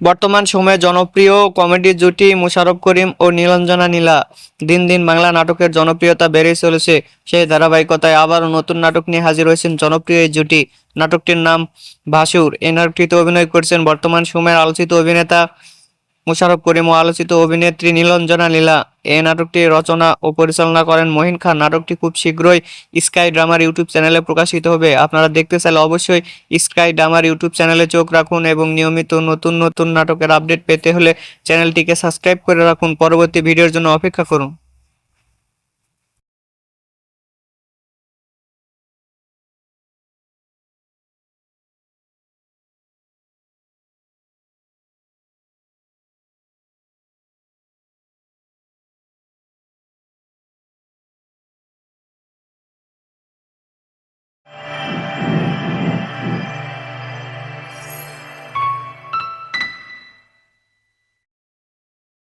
বর্তমান সময়ে জনপ্রিয় কমেডি জুটি মোশাররফ করিম ও নীলাঞ্জনা নীলা দিন দিন বাংলা নাটকের জনপ্রিয়তা বেড়েই চলেছে। সেই ধারাবাহিকতায় আবারও নতুন নাটক নিয়ে হাজির হয়েছেন জনপ্রিয় এই জুটি। নাটকটির নাম ভাসুর। এই নাটকটিতে অভিনয় করছেন বর্তমান সময়ের আলোচিত অভিনেতা মোশাররফ করিম ও আলোচিত অভিনেত্রী নীলাঞ্জনা নীলা। এই নাটকটি রচনা ও পরিচালনা করেন মহিন খান। নাটকটি খুব শীঘ্রই স্কাই ড্রামার ইউটিউব চ্যানেলে প্রকাশিত হবে। আপনারা দেখতে চাইলে অবশ্যই স্কাই ড্রামার ইউটিউব চ্যানেলে চোখ রাখুন এবং নিয়মিত নতুন নতুন নাটকের আপডেট পেতে হলে চ্যানেলটিকে সাবস্ক্রাইব করে রাখুন। পরবর্তী ভিডিওর জন্য অপেক্ষা করুন।